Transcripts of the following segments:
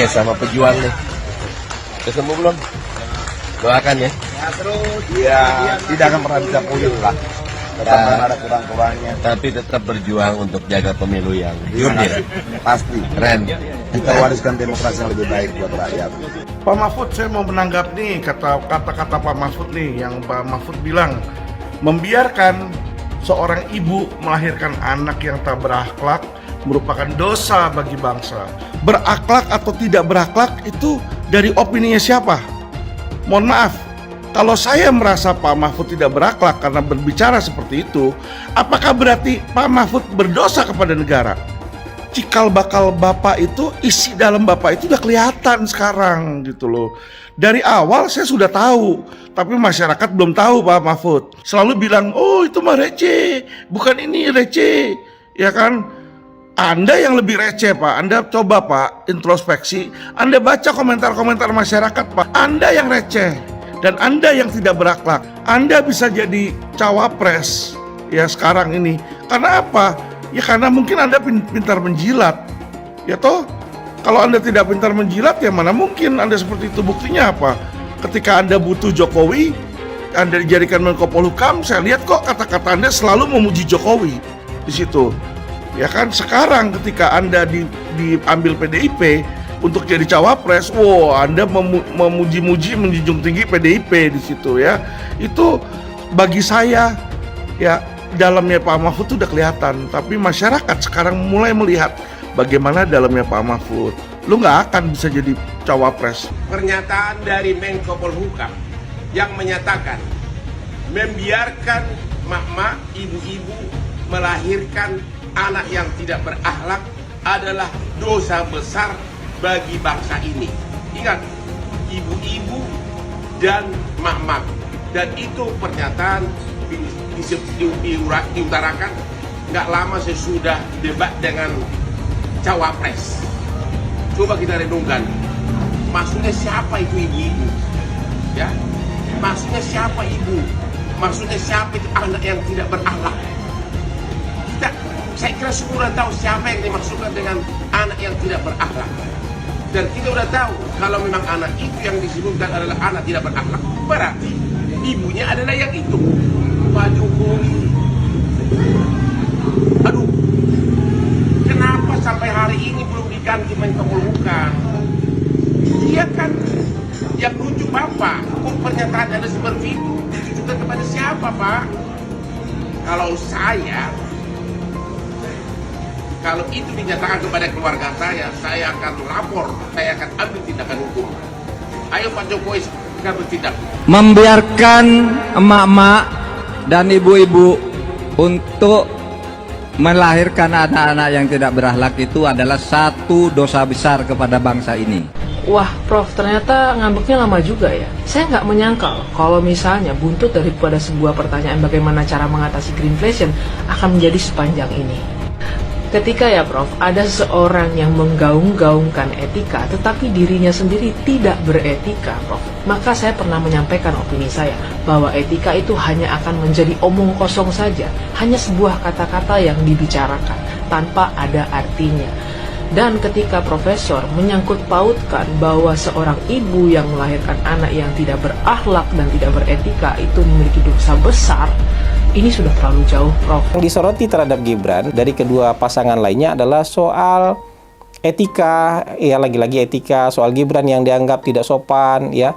Sama pejuang nih. Ketemu belum? Doakan ya. Ya, tidak akan pernah bisa pulih lah. Tetap ada kurang-kurangnya. Tapi tetap berjuang untuk jaga pemilu yang jurdil. Pasti. Keren. Kita wariskan demokrasi yang lebih baik buat rakyat. Pak Mahfud, saya mau menanggap nih kata-kata Pak Mahfud nih, yang Pak Mahfud bilang membiarkan seorang ibu melahirkan anak yang tak berakhlak merupakan dosa bagi bangsa. Berakhlak atau tidak berakhlak itu dari opininya siapa? Mohon maaf, kalau saya merasa Pak Mahfud tidak berakhlak karena berbicara seperti itu, apakah berarti Pak Mahfud berdosa kepada negara? Cikal bakal Bapak itu, isi dalam Bapak itu udah kelihatan sekarang gitu loh. Dari awal saya sudah tahu, tapi masyarakat belum tahu Pak Mahfud. Selalu bilang, oh itu mah receh, bukan ini receh, ya kan? Anda yang lebih receh Pak, Anda coba Pak introspeksi, Anda baca komentar-komentar masyarakat Pak, Anda yang receh dan Anda yang tidak berakhlak. Anda bisa jadi cawapres ya sekarang ini, karena apa? Ya karena mungkin Anda pintar menjilat, ya toh? Kalau Anda tidak pintar menjilat, ya mana mungkin Anda seperti itu. Buktinya apa? Ketika Anda butuh Jokowi, Anda dijadikan Menko Polhukam, saya lihat kok kata-kata Anda selalu memuji Jokowi di situ. Ya kan, sekarang ketika Anda diambil PDIP untuk jadi cawapres, wow, Anda memuji-muji, menjunjung tinggi PDIP di situ ya. Itu bagi saya ya, dalamnya Pak Mahfud itu udah kelihatan, tapi masyarakat sekarang mulai melihat bagaimana dalamnya Pak Mahfud. Lu nggak akan bisa jadi cawapres. Pernyataan dari Menko Polhukam yang menyatakan membiarkan mak-mak, ibu-ibu melahirkan anak yang tidak berakhlak adalah dosa besar bagi bangsa ini. Ingat, ibu-ibu dan mak-mak, dan itu pernyataan diutarakan nggak lama sesudah debat dengan cawapres. Coba kita renungkan, maksudnya siapa itu ibu-ibu? Ya, maksudnya siapa ibu? Maksudnya siapa itu anak yang tidak berakhlak? Saya kira semua tahu siapa yang dimaksudkan dengan anak yang tidak berakhlak. Dan kita udah tahu kalau memang anak itu yang disebutkan adalah anak tidak berakhlak, berarti ibunya adalah yang itu. Pak Jokowi, aduh, kenapa sampai hari ini belum diganti Menko Polhukam? Dia kan yang lucu Bapak, kok pernyataan ada seperti itu ditujukan kepada siapa Pak? Kalau itu dinyatakan kepada keluarga saya akan lapor, saya akan ambil tindakan hukum. Ayo Pak Jokowi, kita bertindak. Membiarkan emak-emak dan ibu-ibu untuk melahirkan anak-anak yang tidak berakhlak itu adalah satu dosa besar kepada bangsa ini. Wah, Prof, ternyata ngambeknya lama juga ya. Saya nggak menyangkal kalau misalnya buntut daripada sebuah pertanyaan bagaimana cara mengatasi greenflation akan menjadi sepanjang ini. Ketika ya Prof, ada seseorang yang menggaung-gaungkan etika tetapi dirinya sendiri tidak beretika Prof, maka saya pernah menyampaikan opini saya bahwa etika itu hanya akan menjadi omong kosong saja, hanya sebuah kata-kata yang dibicarakan tanpa ada artinya. Dan ketika Profesor menyangkut pautkan bahwa seorang ibu yang melahirkan anak yang tidak berakhlak dan tidak beretika itu memiliki dosa besar, ini sudah terlalu jauh, Prof. Yang disoroti terhadap Gibran dari kedua pasangan lainnya adalah soal etika, ya lagi-lagi etika, soal Gibran yang dianggap tidak sopan, ya.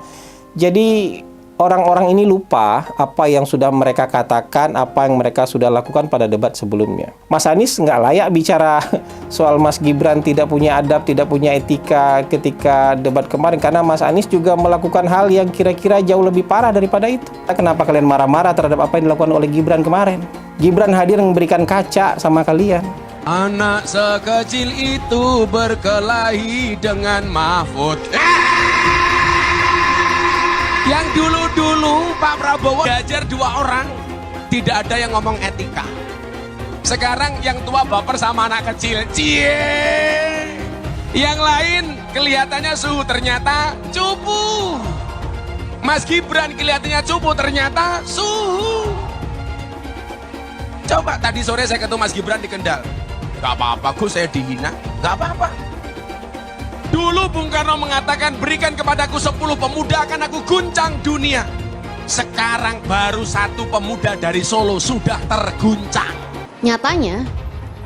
Jadi orang-orang ini lupa apa yang sudah mereka katakan, apa yang mereka sudah lakukan pada debat sebelumnya. Mas Anies nggak layak bicara soal Mas Gibran tidak punya adab, tidak punya etika ketika debat kemarin, karena Mas Anies juga melakukan hal yang kira-kira jauh lebih parah daripada itu. Kenapa kalian marah-marah terhadap apa yang dilakukan oleh Gibran kemarin? Gibran hadir memberikan kaca sama kalian. Anak sekecil itu berkelahi dengan Mahfud. Yang dulu-dulu Pak Prabowo belajar 2 orang, tidak ada yang ngomong etika. Sekarang yang tua baper sama anak kecil, cie. Yang lain kelihatannya suhu, ternyata cupu. Mas Gibran kelihatannya cupu, ternyata suhu. Coba tadi sore saya ketemu Mas Gibran di Kendal. Gak apa-apa, Gus, saya dihina. Gak apa-apa. Dulu Bung Karno mengatakan, berikan kepadaku 10 pemuda akan aku guncang dunia. Sekarang baru 1 pemuda dari Solo sudah terguncang. Nyatanya,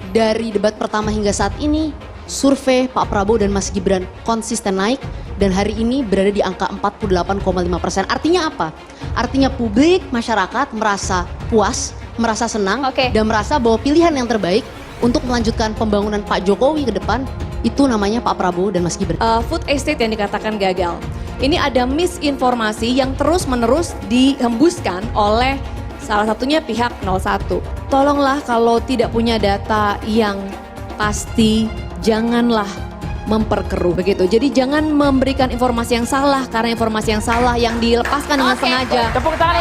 dari debat pertama hingga saat ini, survei Pak Prabowo dan Mas Gibran konsisten naik dan hari ini berada di angka 48,5%. Artinya apa? Artinya publik, masyarakat merasa puas, merasa senang, dan merasa bahwa pilihan yang terbaik untuk melanjutkan pembangunan Pak Jokowi ke depan itu namanya Pak Prabowo dan Mas Gibran. Food estate yang dikatakan gagal. Ini ada misinformasi yang terus-menerus dihembuskan oleh salah satunya pihak 01. Tolonglah kalau tidak punya data yang pasti, janganlah memperkeruh begitu. Jadi jangan memberikan informasi yang salah, karena informasi yang salah yang dilepaskan dengan sengaja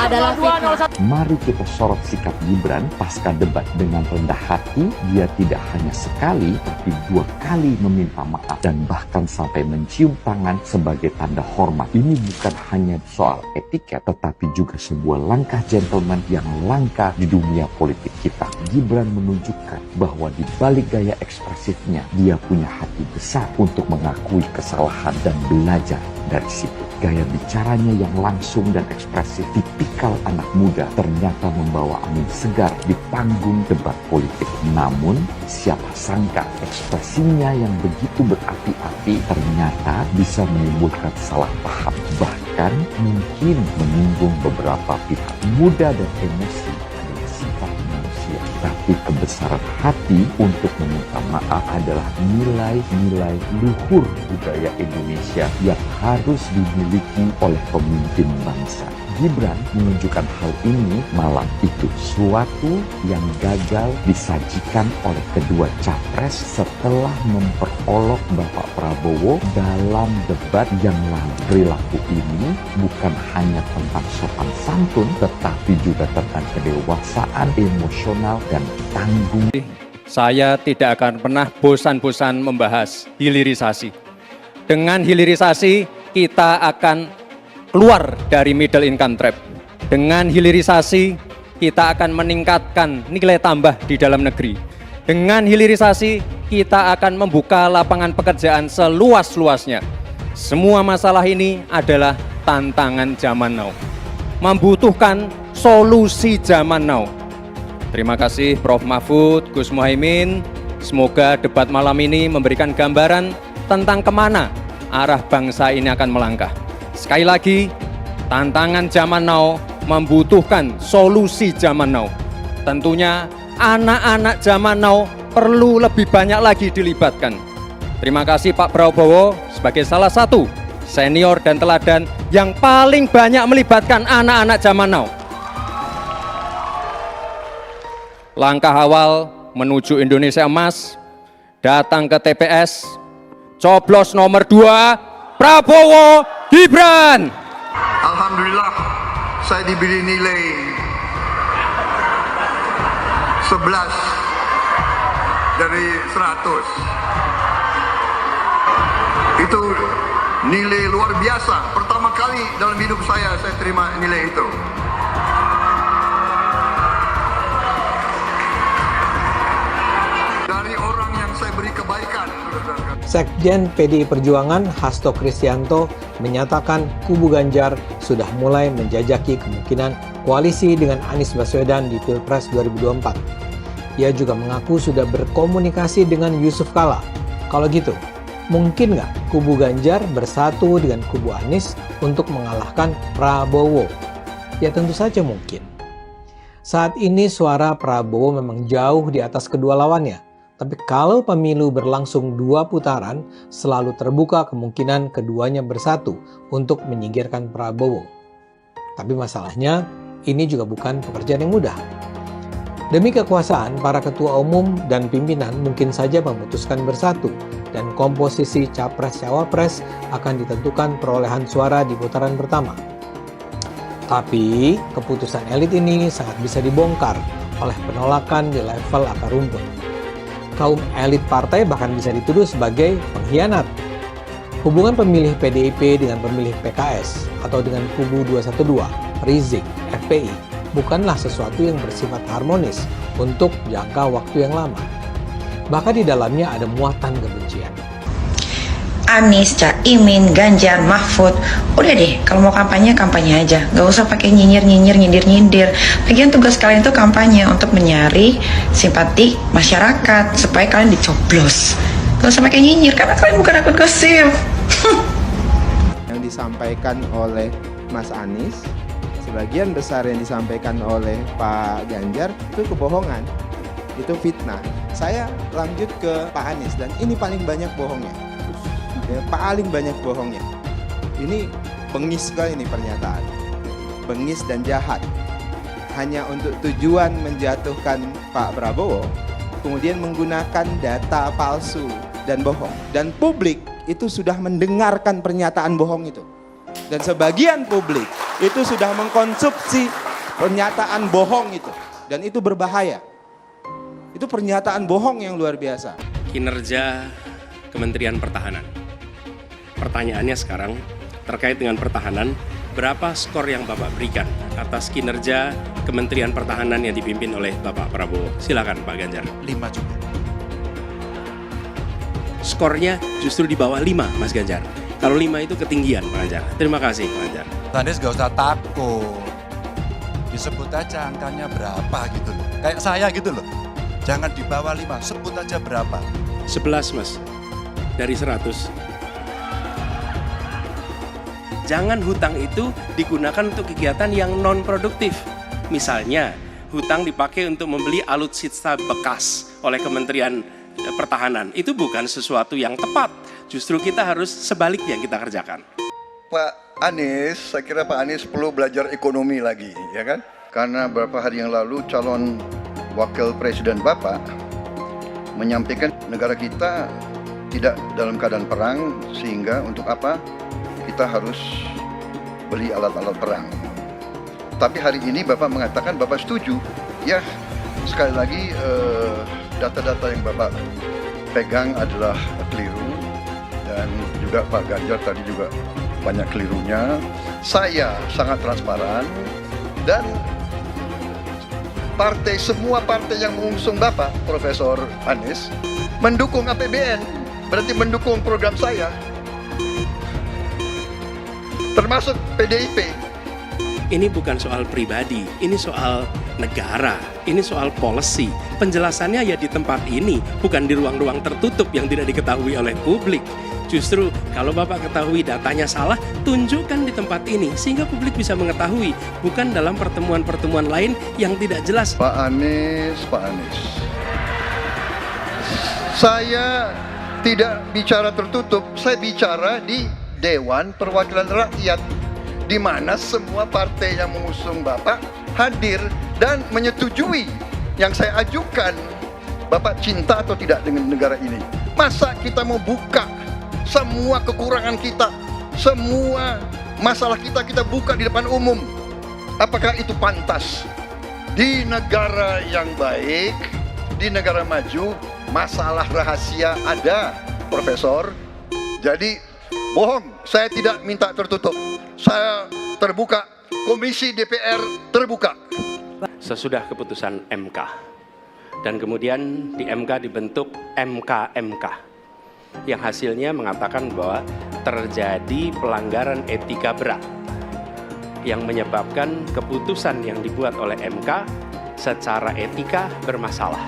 adalah fitnah. Mari kita sorot sikap Gibran pasca debat dengan rendah hati. Dia tidak hanya sekali, tapi 2 kali meminta maaf dan bahkan sampai mencium tangan sebagai tanda hormat. Ini bukan hanya soal etiket, tetapi juga sebuah langkah gentleman yang langka di dunia politik kita. Gibran menunjukkan bahwa di balik gaya ekspresifnya, dia punya hati besar untuk mengakui kesalahan dan belajar dari situ. Gaya bicaranya yang langsung dan ekspresif, tipikal anak muda, ternyata membawa angin segar di panggung debat politik. Namun, siapa sangka ekspresinya yang begitu berapi-api ternyata bisa menimbulkan salah paham, bahkan mungkin menyinggung beberapa pihak. Muda dan emosi adalah sifat manusia, tapi kebesaran hati untuk meminta maaf adalah nilai-nilai luhur budaya Indonesia yang harus dimiliki oleh pemimpin bangsa. Gibran menunjukkan hal ini malam itu, suatu yang gagal disajikan oleh kedua capres setelah memperolok Bapak Prabowo dalam debat yang lalu. Perilaku ini bukan hanya tentang sopan santun, tetapi juga tentang kedewasaan emosional dan tanggung. Saya tidak akan pernah bosan-bosan membahas hilirisasi. Dengan hilirisasi kita akan keluar dari middle income trap. Dengan hilirisasi kita akan meningkatkan nilai tambah di dalam negeri. Dengan hilirisasi kita akan membuka lapangan pekerjaan seluas-luasnya. Semua masalah ini adalah tantangan zaman now, membutuhkan solusi zaman now. Terima kasih Prof. Mahfud, Gus Muhaimin. Semoga debat malam ini memberikan gambaran tentang kemana arah bangsa ini akan melangkah. Sekali lagi, tantangan zaman now membutuhkan solusi zaman now. Tentunya anak-anak zaman now perlu lebih banyak lagi dilibatkan. Terima kasih Pak Prabowo sebagai salah satu senior dan teladan yang paling banyak melibatkan anak-anak zaman now. Langkah awal menuju Indonesia Emas, datang ke TPS, coblos nomor 2, Prabowo Gibran. Alhamdulillah saya diberi nilai 11 dari 100. Itu nilai luar biasa. Pertama kali dalam hidup saya terima nilai itu. Dari orang yang saya beri kebaikan. Sekjen PDI Perjuangan Hasto Kristianto menyatakan kubu Ganjar sudah mulai menjajaki kemungkinan koalisi dengan Anies Baswedan di Pilpres 2024. Ia juga mengaku sudah berkomunikasi dengan Yusuf Kala. Kalau gitu, mungkin nggak kubu Ganjar bersatu dengan kubu Anies untuk mengalahkan Prabowo? Ya tentu saja mungkin. Saat ini suara Prabowo memang jauh di atas kedua lawannya. Tapi kalau pemilu berlangsung 2 putaran, selalu terbuka kemungkinan keduanya bersatu untuk menyingkirkan Prabowo. Tapi masalahnya, ini juga bukan pekerjaan yang mudah. Demi kekuasaan, para ketua umum dan pimpinan mungkin saja memutuskan bersatu, dan komposisi capres-cawapres akan ditentukan perolehan suara di putaran pertama. Tapi, keputusan elit ini sangat bisa dibongkar oleh penolakan di level akar rumput. Kaum elit partai bahkan bisa dituduh sebagai pengkhianat. Hubungan pemilih PDIP dengan pemilih PKS atau dengan kubu 212, Rizik, FPI bukanlah sesuatu yang bersifat harmonis untuk jangka waktu yang lama. Bahkan di dalamnya ada muatan kebencian. Anies, Caimin, Ganjar, Mahfud. Udah deh, kalau mau kampanye, kampanye aja. Gak usah pakai nyindir. Bagian tugas kalian itu kampanye untuk mencari simpati masyarakat supaya kalian dicoblos. Gak usah pakai nyinyir karena kalian bukan akun gosip. Yang disampaikan oleh Mas Anies, sebagian besar yang disampaikan oleh Pak Ganjar itu kebohongan, itu fitnah. Saya lanjut ke Pak Anies dan ini paling banyak bohongnya, ya, paling banyak bohongnya. Ini bengis sekali nih pernyataan, bengis dan jahat, hanya untuk tujuan menjatuhkan Pak Prabowo, kemudian menggunakan data palsu dan bohong. Dan publik itu sudah mendengarkan pernyataan bohong itu. Dan sebagian publik itu sudah mengkonsumsi pernyataan bohong itu. Dan itu berbahaya. Itu pernyataan bohong yang luar biasa. Kinerja Kementerian Pertahanan. Pertanyaannya sekarang terkait dengan pertahanan, berapa skor yang Bapak berikan atas kinerja Kementerian Pertahanan yang dipimpin oleh Bapak Prabowo? Silakan Pak Ganjar. 5 juga. Skornya justru di bawah 5 Mas Ganjar. Kalau 5 itu ketinggian Pak Ganjar. Terima kasih Pak Ganjar. Anies gak usah takut. Disebut aja angkanya berapa gitu loh. Kayak saya gitu loh. Jangan di bawah 5, sebut aja berapa. 11 Mas, dari 100. Jangan hutang itu digunakan untuk kegiatan yang non-produktif. Misalnya, hutang dipakai untuk membeli alutsista bekas oleh Kementerian Pertahanan. Itu bukan sesuatu yang tepat. Justru kita harus sebaliknya kita kerjakan. Pak Anies, saya kira Pak Anies perlu belajar ekonomi lagi, ya kan? Karena beberapa hari yang lalu calon Wakil Presiden Bapak menyampaikan negara kita tidak dalam keadaan perang, sehingga untuk apa kita harus beli alat-alat perang. Tapi hari ini Bapak mengatakan Bapak setuju. Ya, sekali lagi data-data yang Bapak pegang adalah keliru, dan juga Pak Ganjar tadi juga banyak kelirunya. Saya sangat transparan, dan semua partai yang mengusung Bapak, Profesor Anies, mendukung APBN, berarti mendukung program saya. Termasuk PDIP. Ini bukan soal pribadi, ini soal negara, ini soal policy. Penjelasannya ya di tempat ini, bukan di ruang-ruang tertutup yang tidak diketahui oleh publik. Justru kalau Bapak ketahui datanya salah, tunjukkan di tempat ini sehingga publik bisa mengetahui, bukan dalam pertemuan-pertemuan lain yang tidak jelas. Pak Anies, saya tidak bicara tertutup, saya bicara di Dewan Perwakilan Rakyat, di mana semua partai yang mengusung Bapak hadir dan menyetujui yang saya ajukan. Bapak cinta atau tidak dengan negara ini? Masa kita mau buka semua kekurangan kita, semua masalah kita buka di depan umum? Apakah itu pantas? Di negara yang baik, di negara maju, masalah rahasia ada, Profesor. Jadi bohong, saya tidak minta tertutup. Saya terbuka, Komisi DPR terbuka. Sesudah keputusan MK, dan kemudian di MK dibentuk MK yang hasilnya mengatakan bahwa terjadi pelanggaran etika berat yang menyebabkan keputusan yang dibuat oleh MK secara etika bermasalah.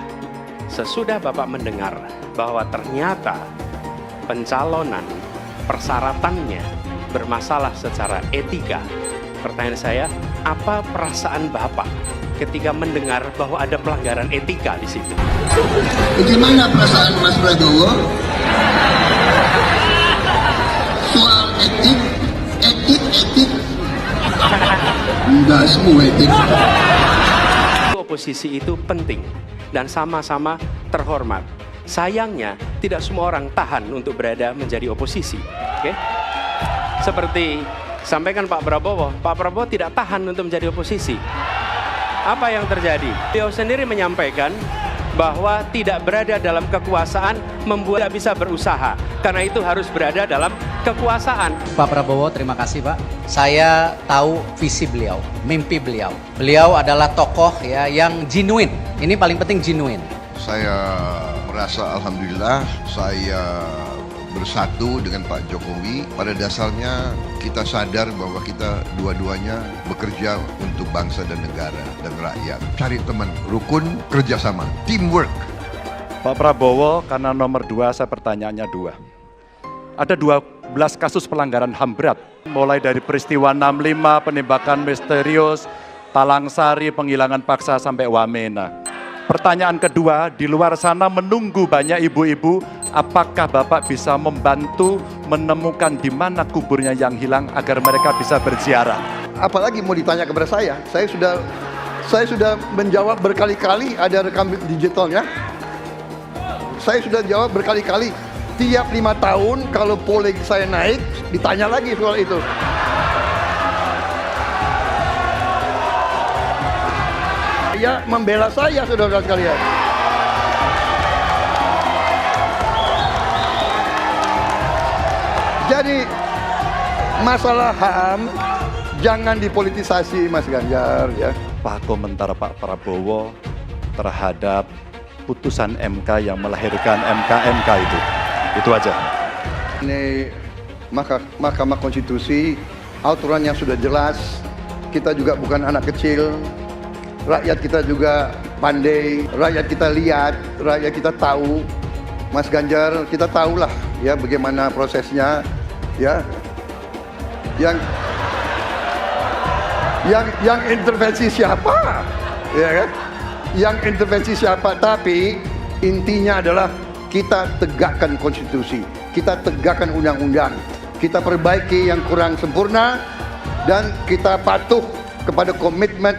Sesudah Bapak mendengar bahwa ternyata pencalonan persyaratannya bermasalah secara etika, pertanyaan saya, apa perasaan Bapak ketika mendengar bahwa ada pelanggaran etika di situ? Bagaimana perasaan Mas Prabowo? Soal etik. Enggak semua etik. Oposisi itu penting dan sama-sama terhormat. Sayangnya tidak semua orang tahan untuk berada menjadi oposisi. Oke? Seperti sampaikan Pak Prabowo tidak tahan untuk menjadi oposisi. Apa yang terjadi? Beliau sendiri menyampaikan bahwa tidak berada dalam kekuasaan membuat tidak bisa berusaha. Karena itu harus berada dalam kekuasaan. Pak Prabowo, terima kasih Pak. Saya tahu visi beliau, mimpi beliau. Beliau adalah tokoh ya yang genuine. Ini paling penting genuine. Saya merasa alhamdulillah saya bersatu dengan Pak Jokowi. Pada dasarnya kita sadar bahwa kita dua-duanya bekerja untuk bangsa dan negara dan rakyat. Cari teman, rukun, kerjasama, teamwork. Pak Prabowo, karena nomor 2 saya pertanyaannya 2. Ada 12 kasus pelanggaran HAM berat, mulai dari peristiwa 65, penembakan misterius, Talang Sari, penghilangan paksa sampai Wamena. Pertanyaan kedua, di luar sana menunggu banyak ibu-ibu, apakah Bapak bisa membantu menemukan di mana kuburnya yang hilang agar mereka bisa berziarah? Apalagi mau ditanya kepada saya sudah menjawab berkali-kali, ada rekam digitalnya. Saya sudah jawab berkali-kali. Tiap 5 tahun kalau polling saya naik, ditanya lagi soal itu. Ya, membela saya, saudara sekalian. Jadi masalah HAM jangan dipolitisasi, Mas Ganjar, ya. Apa komentar Pak Prabowo terhadap putusan MK yang melahirkan MK itu? Itu aja. Ini Mahkamah Konstitusi, aturannya sudah jelas. Kita juga bukan anak kecil. Rakyat kita juga pandai, rakyat kita lihat, rakyat kita tahu. Mas Ganjar, kita tahulah ya bagaimana prosesnya, ya. Yang intervensi siapa? Ya kan? Yang intervensi siapa? Tapi intinya adalah kita tegakkan konstitusi, kita tegakkan undang-undang, kita perbaiki yang kurang sempurna, dan kita patuh kepada komitmen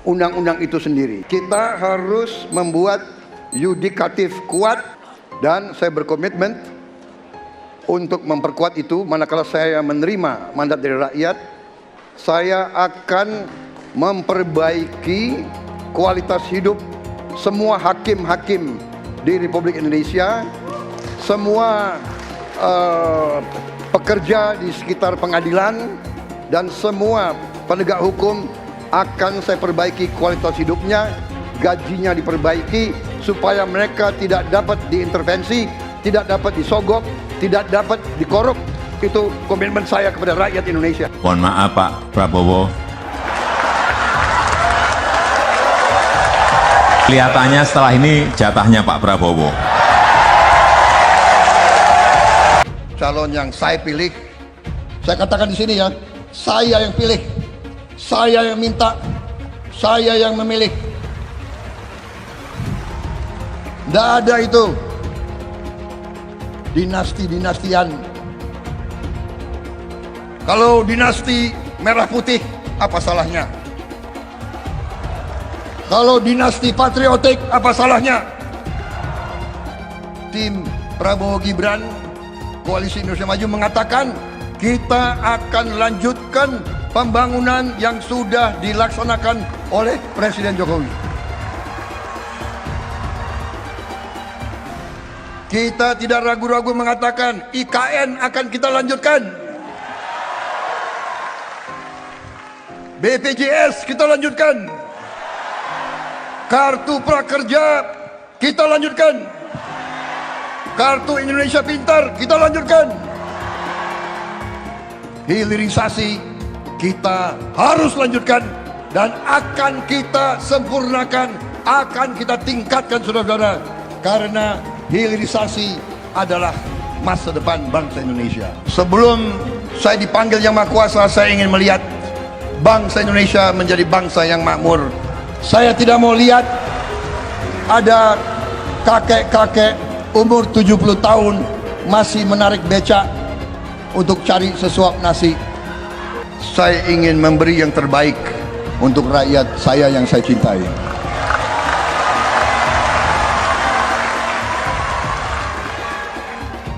undang-undang itu sendiri. Kita harus membuat yudikatif kuat, dan saya berkomitmen untuk memperkuat itu. Manakala saya menerima mandat dari rakyat, saya akan memperbaiki kualitas hidup semua hakim-hakim di Republik Indonesia, semua pekerja di sekitar pengadilan, dan semua penegak hukum akan saya perbaiki kualitas hidupnya, gajinya diperbaiki, supaya mereka tidak dapat diintervensi, tidak dapat disogok, tidak dapat dikorup. Itu komitmen saya kepada rakyat Indonesia. Mohon maaf Pak Prabowo. Kelihatannya setelah ini jatahnya Pak Prabowo. Calon yang saya pilih, saya katakan di sini ya, saya yang pilih, saya yang minta, saya yang memilih. Tidak ada itu dinasti-dinastian. Kalau dinasti merah putih, apa salahnya? Kalau dinasti patriotik, apa salahnya? Tim Prabowo Gibran, Koalisi Indonesia Maju mengatakan kita akan lanjutkan pembangunan yang sudah dilaksanakan oleh Presiden Jokowi. Kita tidak ragu-ragu mengatakan IKN akan kita lanjutkan. BPJS kita lanjutkan. Kartu Prakerja kita lanjutkan. Kartu Indonesia Pintar kita lanjutkan. Hilirisasi kita harus lanjutkan dan akan kita sempurnakan, akan kita tingkatkan, saudara-saudara, karena hilirisasi adalah masa depan bangsa Indonesia. Sebelum saya dipanggil Yang Maha Kuasa, saya ingin melihat bangsa Indonesia menjadi bangsa yang makmur. Saya tidak mau lihat ada kakek-kakek umur 70 tahun masih menarik becak untuk cari sesuap nasi. Saya ingin memberi yang terbaik untuk rakyat saya yang saya cintai.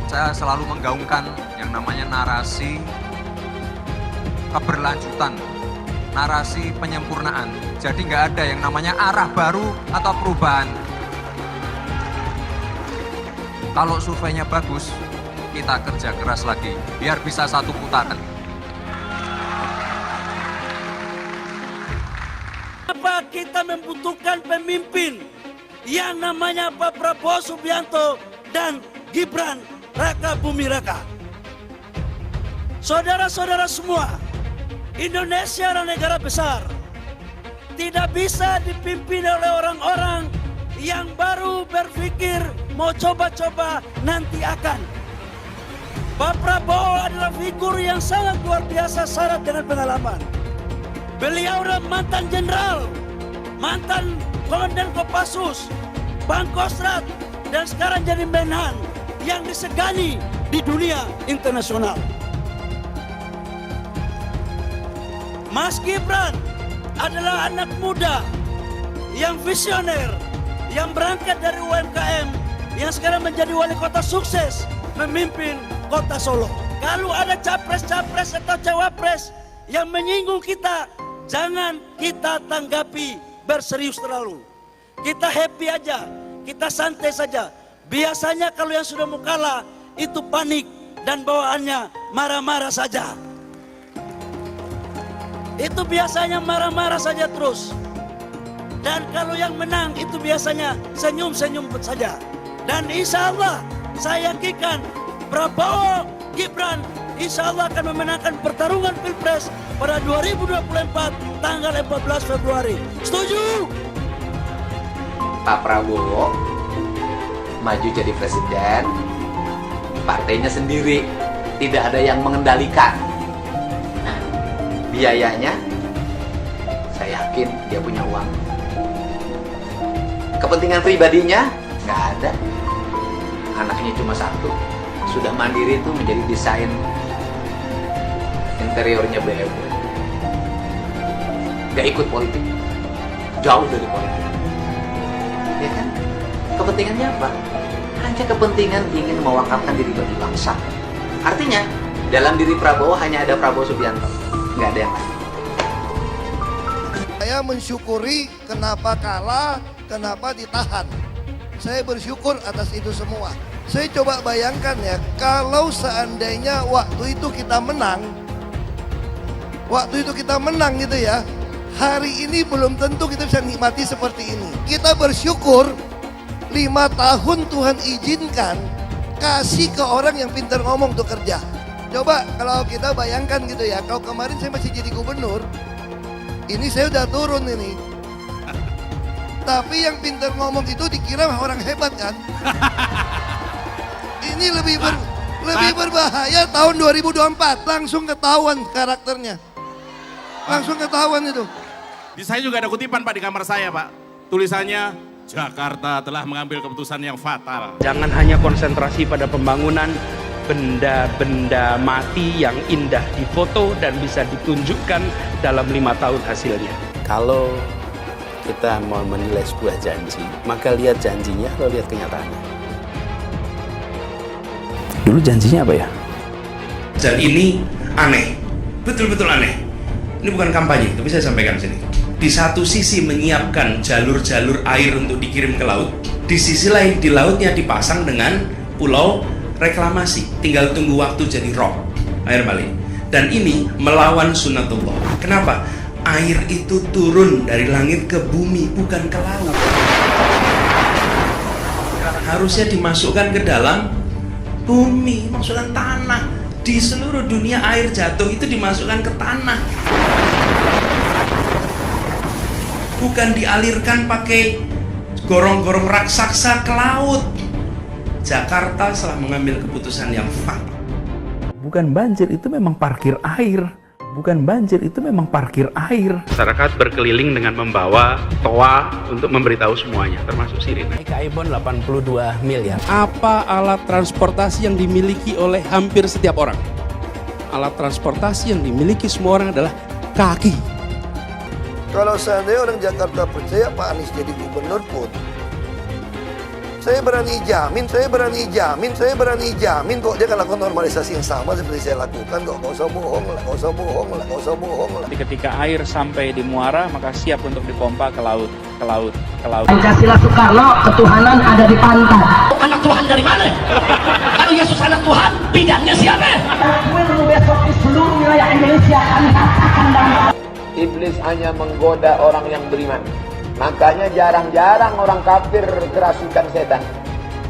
Saya selalu menggaungkan yang namanya narasi keberlanjutan, narasi penyempurnaan. Jadi nggak ada yang namanya arah baru atau perubahan. Kalau surveinya bagus, kita kerja keras lagi, biar bisa satu putaran. Apa kita membutuhkan pemimpin yang namanya Pak Prabowo Subianto dan Gibran Raka Bumi Raka. Saudara-saudara semua, Indonesia adalah negara besar. Tidak bisa dipimpin oleh orang-orang yang baru berpikir mau coba-coba nanti akan. Pak Prabowo adalah figur yang sangat luar biasa syarat dengan pengalaman. Beliau adalah mantan jenderal, mantan komandan Kopassus, Pangkostrat, dan sekarang jadi Menhan yang disegani di dunia internasional. Mas Gibran adalah anak muda yang visioner, yang berangkat dari UMKM, yang sekarang menjadi wali kota sukses memimpin kota Solo. Kalau ada capres-capres atau cawapres yang menyinggung kita, jangan kita tanggapi berserius terlalu. Kita happy aja, kita santai saja. Biasanya kalau yang sudah mau kalah itu panik dan bawaannya marah-marah saja. Itu biasanya marah-marah saja terus. Dan kalau yang menang itu biasanya senyum-senyum saja. Dan insya Allah saya yakinkan Prabowo Gibran insya Allah akan memenangkan pertarungan Pilpres pada 2024 tanggal 14 Februari. Setuju? Pak Prabowo maju jadi presiden, partainya sendiri, tidak ada yang mengendalikan. Nah, biayanya saya yakin dia punya uang. Kepentingan pribadinya nggak ada. Anaknya cuma satu, sudah mandiri itu menjadi desain interiornya BMW. Nggak ikut politik, jauh dari politik. Ya kan? Kepentingannya apa? Hanya kepentingan ingin mewakafkan diri bagi bangsa. Artinya, dalam diri Prabowo hanya ada Prabowo Subianto, nggak ada yang lain. Saya mensyukuri kenapa kalah, kenapa ditahan. Saya bersyukur atas itu semua. Saya coba bayangkan ya, kalau seandainya waktu itu kita menang gitu ya, hari ini belum tentu kita bisa nikmati seperti ini. Kita bersyukur 5 tahun Tuhan izinkan kasih ke orang yang pintar ngomong untuk kerja. Coba kalau kita bayangkan gitu ya, kalau kemarin saya masih jadi gubernur, ini saya udah turun ini. Tapi yang pintar ngomong itu dikira orang hebat kan? Ini lebih berbahaya tahun 2024. Langsung ketahuan karakternya. Langsung ketahuan itu. Di saya juga ada kutipan Pak di kamar saya Pak. Tulisannya, Jakarta telah mengambil keputusan yang fatal. Jangan hanya konsentrasi pada pembangunan benda-benda mati yang indah difoto dan bisa ditunjukkan dalam 5 tahun hasilnya. Kalau kita mau menilai sebuah janji, maka lihat janjinya atau lihat kenyataannya. Dulu janjinya apa ya? Dan ini aneh, betul-betul aneh. Ini bukan kampanye, tapi saya sampaikan sini. Di satu sisi menyiapkan jalur-jalur air untuk dikirim ke laut, di sisi lain di lautnya dipasang dengan pulau reklamasi. Tinggal tunggu waktu jadi rob, air balik. Dan ini melawan sunatullah. Kenapa? Air itu turun dari langit ke bumi, bukan ke laut. Harusnya dimasukkan ke dalam bumi, masukkan tanah. Di seluruh dunia air jatuh itu dimasukkan ke tanah. Bukan dialirkan pakai gorong-gorong raksasa ke laut. Jakarta telah mengambil keputusan yang fatal. Bukan banjir, itu memang parkir air. Bukan banjir, itu memang parkir air. Masyarakat berkeliling dengan membawa toa untuk memberitahu semuanya, termasuk sirine. Kaibon 82 miliar. Apa alat transportasi yang dimiliki oleh hampir setiap orang? Alat transportasi yang dimiliki semua orang adalah kaki. Kalau seandainya orang Jakarta percaya Pak Anies jadi gubernur pun, saya berani jamin kok dia akan lakukan normalisasi yang sama seperti saya lakukan kok. Gak usah bohong lah. Ketika air sampai di muara, maka siap untuk dipompa ke laut. Pancasila Soekarno, ketuhanan ada di pantai. Anak Tuhan dari mana? Kalau Yesus anak Tuhan, bidangnya siapa? Besok di seluruh wilayah Indonesia kami katakan dan Iblis hanya menggoda orang yang beriman. Makanya jarang-jarang orang kafir kerasukan setan.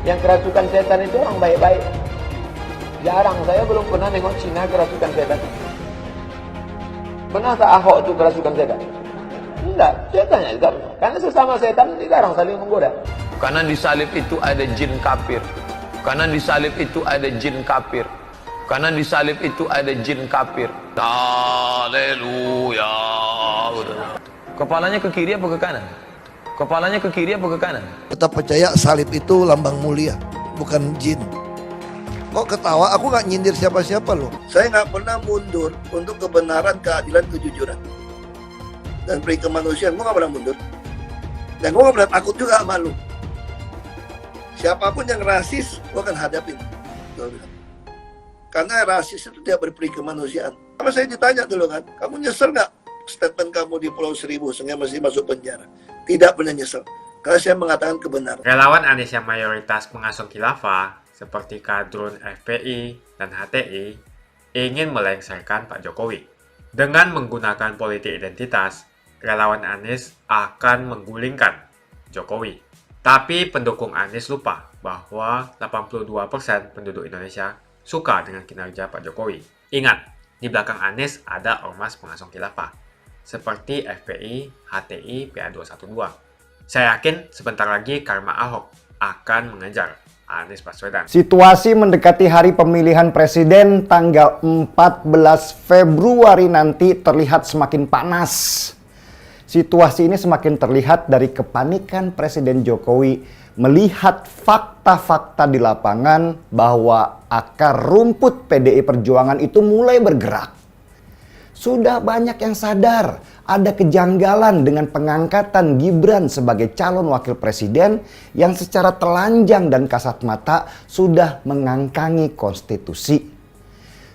Yang kerasukan setan itu orang baik-baik. Jarang, saya belum pernah nengok Cina kerasukan setan. Pernah tak Ahok itu kerasukan setan? Enggak, saya tanya juga. Karena sesama setan dilarang saling menggoda. Karena di salib itu ada jin kafir. Karena di salib itu ada jin kafir. Karena di salib itu ada jin kafir. Haleluya. Kepalanya ke kiri apa ke kanan? Kepalanya ke kiri apa ke kanan? Tetap percaya salib itu lambang mulia, bukan jin. Kok ketawa? Aku nggak nyindir siapa-siapa loh. Saya nggak pernah mundur untuk kebenaran, keadilan, kejujuran. Dan peri kemanusiaan, gue nggak pernah mundur. Dan gue nggak pernah takut juga sama lu. Siapapun yang rasis, gue akan hadapin. Karena rasis itu tidak berperi kemanusiaan. Sama saya ditanya dulu kan, kamu nyesel nggak statement kamu di Pulau Seribu sehingga masih masuk penjara? Tidak pernah nyesel. Karena saya mengatakan kebenaran. Relawan Anies yang mayoritas pengasuh khilafah, seperti kadrun FPI dan HTI, ingin melengsarkan Pak Jokowi. Dengan menggunakan politik identitas, relawan Anies akan menggulingkan Jokowi. Tapi pendukung Anies lupa bahwa 82% penduduk Indonesia suka dengan kinerja Pak Jokowi. Ingat, di belakang Anies ada ormas pengasuh khilafah, seperti FPI, HTI, PA212. Saya yakin sebentar lagi karma Ahok akan mengejar Anies Baswedan. Situasi mendekati hari pemilihan presiden tanggal 14 Februari nanti terlihat semakin panas. Situasi ini semakin terlihat dari kepanikan Presiden Jokowi melihat fakta-fakta di lapangan bahwa akar rumput PDI Perjuangan itu mulai bergerak. Sudah banyak yang sadar ada kejanggalan dengan pengangkatan Gibran sebagai calon wakil presiden yang secara telanjang dan kasat mata sudah mengangkangi konstitusi.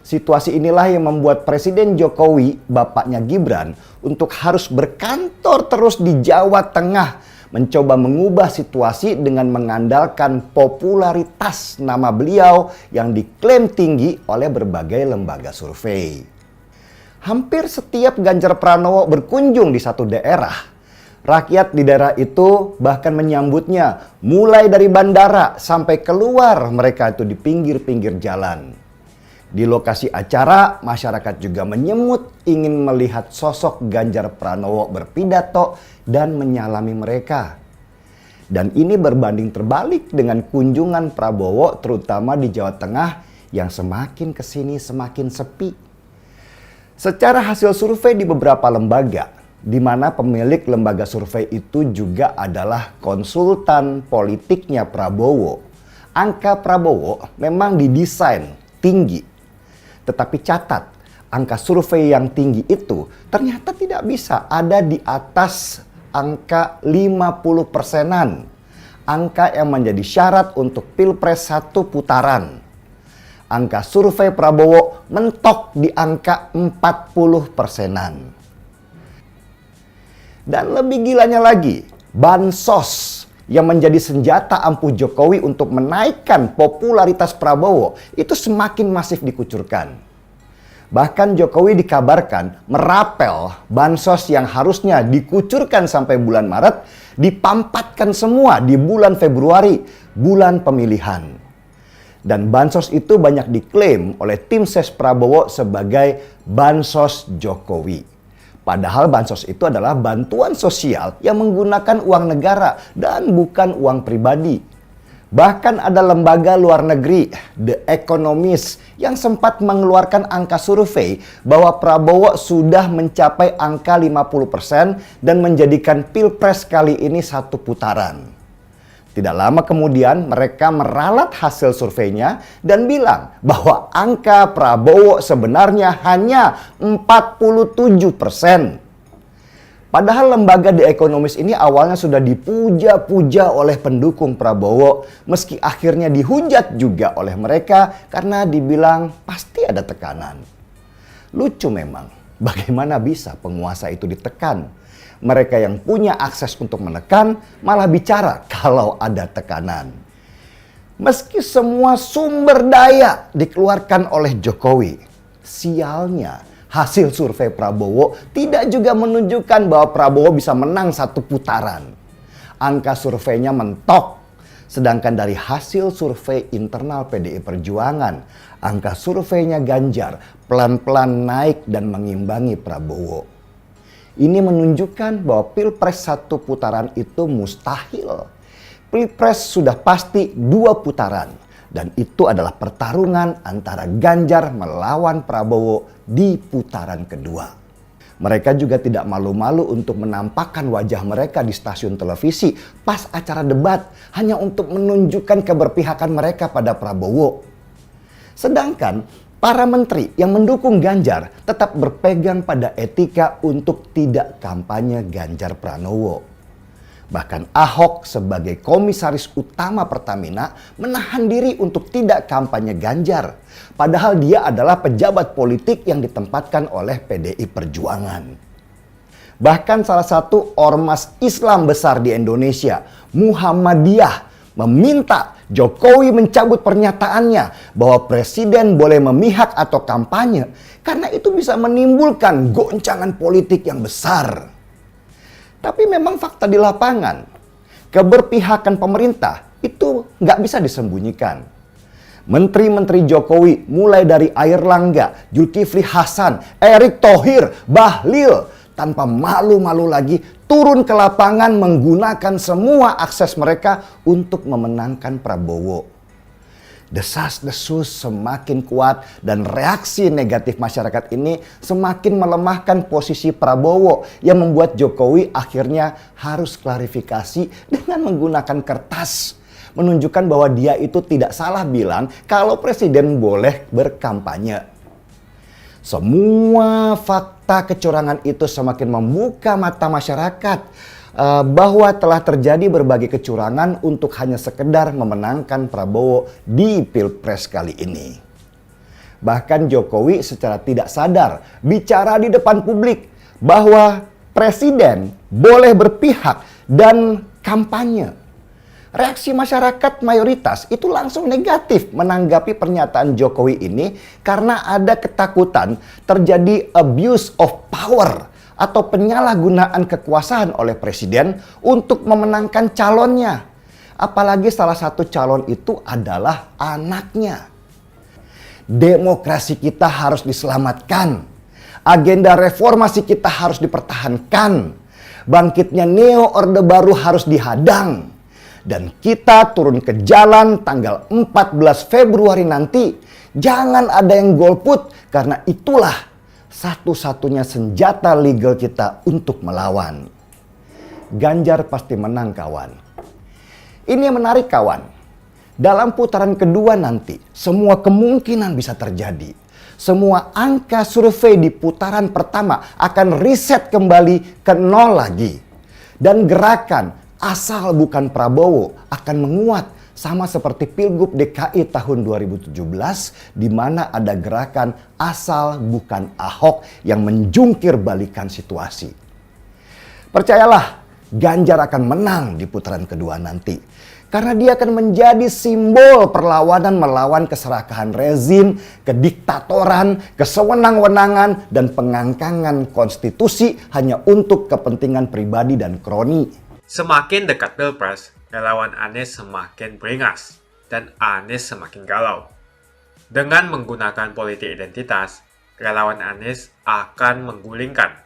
Situasi inilah yang membuat Presiden Jokowi, bapaknya Gibran, untuk harus berkantor terus di Jawa Tengah, mencoba mengubah situasi dengan mengandalkan popularitas nama beliau yang diklaim tinggi oleh berbagai lembaga survei. Hampir setiap Ganjar Pranowo berkunjung di satu daerah, rakyat di daerah itu bahkan menyambutnya mulai dari bandara sampai keluar mereka itu di pinggir-pinggir jalan. Di lokasi acara, masyarakat juga menyemut ingin melihat sosok Ganjar Pranowo berpidato dan menyalami mereka. Dan ini berbanding terbalik dengan kunjungan Prabowo terutama di Jawa Tengah yang semakin kesini semakin sepi. Secara hasil survei di beberapa lembaga, di mana pemilik lembaga survei itu juga adalah konsultan politiknya Prabowo, angka Prabowo memang didesain tinggi. Tetapi catat, angka survei yang tinggi itu ternyata tidak bisa ada di atas angka 50%-an. Angka yang menjadi syarat untuk Pilpres 1 putaran. Angka survei Prabowo mentok di angka 40%-an. Dan lebih gilanya lagi, bansos yang menjadi senjata ampuh Jokowi untuk menaikkan popularitas Prabowo itu semakin masif dikucurkan. Bahkan Jokowi dikabarkan merapel bansos yang harusnya dikucurkan sampai bulan Maret, dipampatkan semua di bulan Februari, bulan pemilihan. Dan bansos itu banyak diklaim oleh tim ses Prabowo sebagai bansos Jokowi. Padahal bansos itu adalah bantuan sosial yang menggunakan uang negara dan bukan uang pribadi. Bahkan ada lembaga luar negeri, The Economist, yang sempat mengeluarkan angka survei bahwa Prabowo sudah mencapai angka 50% dan menjadikan Pilpres kali ini satu putaran. Tidak lama kemudian mereka meralat hasil surveinya dan bilang bahwa angka Prabowo sebenarnya hanya 47%. Padahal lembaga The Economist ini awalnya sudah dipuja-puja oleh pendukung Prabowo, meski akhirnya dihujat juga oleh mereka karena dibilang pasti ada tekanan. Lucu memang, bagaimana bisa penguasa itu ditekan? Mereka yang punya akses untuk menekan malah bicara kalau ada tekanan. Meski semua sumber daya dikeluarkan oleh Jokowi, sialnya hasil survei Prabowo tidak juga menunjukkan bahwa Prabowo bisa menang satu putaran. Angka surveinya mentok. Sedangkan dari hasil survei internal PDI Perjuangan, angka surveinya Ganjar pelan-pelan naik dan mengimbangi Prabowo. Ini menunjukkan bahwa Pilpres 1 putaran itu mustahil. Pilpres sudah pasti 2 putaran, dan itu adalah pertarungan antara Ganjar melawan Prabowo di putaran kedua. Mereka juga tidak malu-malu untuk menampakkan wajah mereka di stasiun televisi pas acara debat hanya untuk menunjukkan keberpihakan mereka pada Prabowo. Sedangkan para menteri yang mendukung Ganjar tetap berpegang pada etika untuk tidak kampanye Ganjar Pranowo. Bahkan Ahok sebagai komisaris utama Pertamina menahan diri untuk tidak kampanye Ganjar. Padahal dia adalah pejabat politik yang ditempatkan oleh PDI Perjuangan. Bahkan salah satu ormas Islam besar di Indonesia, Muhammadiyah, meminta Jokowi mencabut pernyataannya bahwa presiden boleh memihak atau kampanye karena itu bisa menimbulkan goncangan politik yang besar. Tapi memang fakta di lapangan, keberpihakan pemerintah itu nggak bisa disembunyikan. Menteri-menteri Jokowi mulai dari Airlangga, Zulkifli Hasan, Erick Thohir, Bahlil tanpa malu-malu lagi turun ke lapangan menggunakan semua akses mereka untuk memenangkan Prabowo. Desas-desus semakin kuat dan reaksi negatif masyarakat ini semakin melemahkan posisi Prabowo yang membuat Jokowi akhirnya harus klarifikasi dengan menggunakan kertas. Menunjukkan bahwa dia itu tidak salah bilang kalau presiden boleh berkampanye. Semua fakta kecurangan itu semakin membuka mata masyarakat bahwa telah terjadi berbagai kecurangan untuk hanya sekedar memenangkan Prabowo di Pilpres kali ini. Bahkan Jokowi secara tidak sadar bicara di depan publik bahwa presiden boleh berpihak dan kampanye. Reaksi masyarakat mayoritas itu langsung negatif menanggapi pernyataan Jokowi ini karena ada ketakutan terjadi abuse of power atau penyalahgunaan kekuasaan oleh presiden untuk memenangkan calonnya. Apalagi salah satu calon itu adalah anaknya. Demokrasi kita harus diselamatkan. Agenda reformasi kita harus dipertahankan. Bangkitnya Neo Orde Baru harus dihadang. Dan kita turun ke jalan tanggal 14 Februari nanti. Jangan ada yang golput karena itulah satu-satunya senjata legal kita untuk melawan. Ganjar pasti menang, kawan. Ini yang menarik, kawan. Dalam putaran kedua nanti, semua kemungkinan bisa terjadi. Semua angka survei di putaran pertama akan reset kembali ke nol lagi. Dan gerakan asal bukan Prabowo akan menguat. Sama seperti Pilgub DKI tahun 2017 di mana ada gerakan asal bukan Ahok yang menjungkir balikan situasi. Percayalah, Ganjar akan menang di putaran kedua nanti. Karena dia akan menjadi simbol perlawanan melawan keserakahan rezim, kediktatoran, kesewenang-wenangan, dan pengangkangan konstitusi hanya untuk kepentingan pribadi dan kroni. Semakin dekat Pilpres, relawan Anies semakin beringas dan Anies semakin galau. Dengan menggunakan politik identitas, relawan Anies akan menggulingkan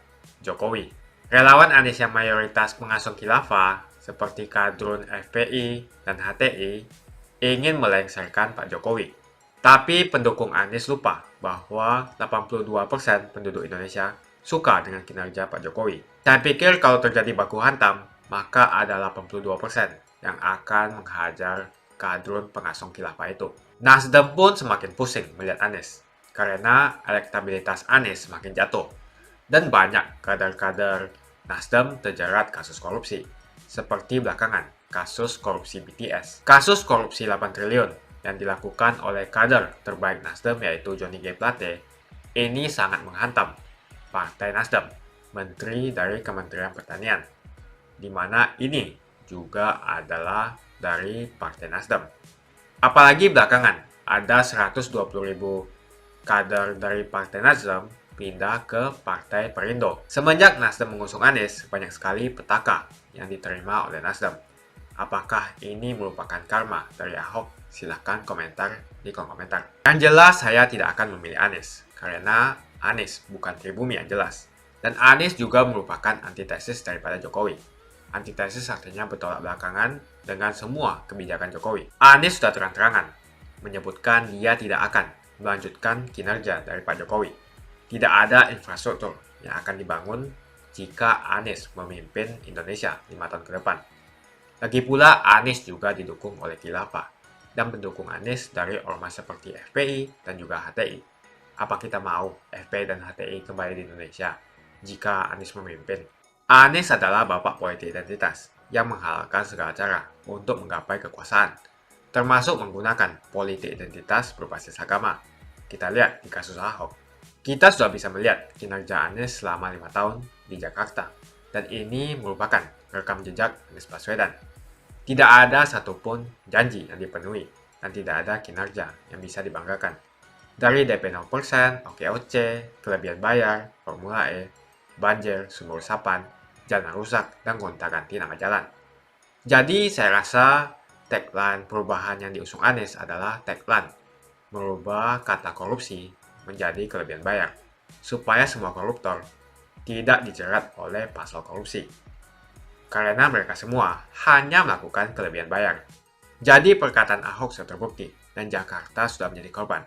Jokowi. Relawan Anies yang mayoritas pengusung khilafah seperti kadrun FPI dan HTI ingin melengsarkan Pak Jokowi. Tapi pendukung Anies lupa bahwa 82% penduduk Indonesia suka dengan kinerja Pak Jokowi. Saya pikir kalau terjadi baku hantam, maka ada 82% yang akan menghajar kadrun pengusung khilafah itu. Nasdem pun semakin pusing melihat Anies, karena elektabilitas Anies semakin jatuh. Dan banyak kader-kader Nasdem terjerat kasus korupsi, seperti belakangan kasus korupsi BTS. Kasus korupsi 8 triliun yang dilakukan oleh kader terbaik Nasdem yaitu Johnny G. Plate, ini sangat menghantam Partai Nasdem, menteri dari Kementerian Pertanian, di mana ini juga adalah dari Partai Nasdem. Apalagi belakangan ada 120.000 kader dari Partai Nasdem pindah ke Partai Perindo. Semenjak Nasdem mengusung Anies, banyak sekali petaka yang diterima oleh Nasdem. Apakah ini merupakan karma dari Ahok Silahkan komentar di kolom komentar. Yang jelas saya tidak akan memilih Anies, karena Anies bukan pribumi yang jelas. Dan Anies juga merupakan antitesis daripada Jokowi. Antitesis artinya bertolak belakangan dengan semua kebijakan Jokowi. Anies sudah terang-terangan menyebutkan dia tidak akan melanjutkan kinerja dari Pak Jokowi. Tidak ada infrastruktur yang akan dibangun jika Anies memimpin Indonesia 5 tahun ke depan. Lagi pula Anies juga didukung oleh khilafah dan pendukung Anies dari ormas seperti FPI dan juga HTI. Apa kita mau FPI dan HTI kembali di Indonesia jika Anies memimpin? Anies adalah bapak politik identitas yang menghalalkan segala cara untuk menggapai kekuasaan, termasuk menggunakan politik identitas berbasis agama. Kita lihat di kasus Ahok. Kita sudah bisa melihat kinerja Anies selama 5 tahun di Jakarta, dan ini merupakan rekam jejak Anies Baswedan. Tidak ada satupun janji yang dipenuhi, dan tidak ada kinerja yang bisa dibanggakan. Dari DP 0%, OKOC, kelebihan bayar, Formula E, banjir, sumur resapan, jalan rusak, dan gonta-ganti nama jalan. Jadi saya rasa tagline perubahan yang diusung Anies adalah tagline merubah kata korupsi menjadi kelebihan bayar, supaya semua koruptor tidak dijerat oleh pasal korupsi. Karena mereka semua hanya melakukan kelebihan bayar. Jadi perkataan Ahok sudah terbukti, dan Jakarta sudah menjadi korban.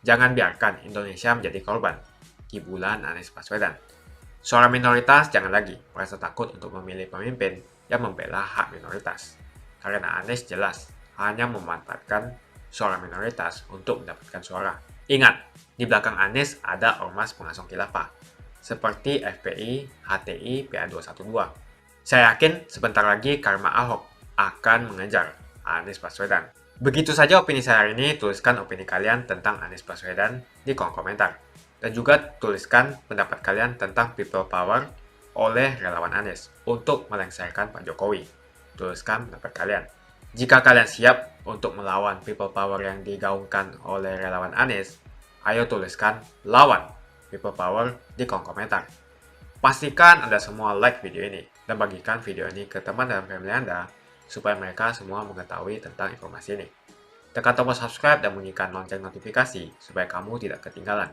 Jangan biarkan Indonesia menjadi korban kibulan Anies Baswedan. Suara minoritas jangan lagi merasa takut untuk memilih pemimpin yang membela hak minoritas. Karena Anies jelas hanya memanfaatkan suara minoritas untuk mendapatkan suara. Ingat, di belakang Anies ada ormas pengasong khilafah, seperti FPI, HTI, PA212. Saya yakin sebentar lagi karma Ahok akan mengejar Anies Baswedan. Begitu saja opini saya hari ini. Tuliskan opini kalian tentang Anies Baswedan di kolom komentar. Dan juga tuliskan pendapat kalian tentang people power oleh relawan Anies untuk melengsarkan Pak Jokowi. Tuliskan pendapat kalian. Jika kalian siap untuk melawan people power yang digaungkan oleh relawan Anies, ayo tuliskan lawan people power di kolom komentar. Pastikan Anda semua like video ini dan bagikan video ini ke teman dan family Anda supaya mereka semua mengetahui tentang informasi ini. Tekan tombol subscribe dan bunyikan lonceng notifikasi supaya kamu tidak ketinggalan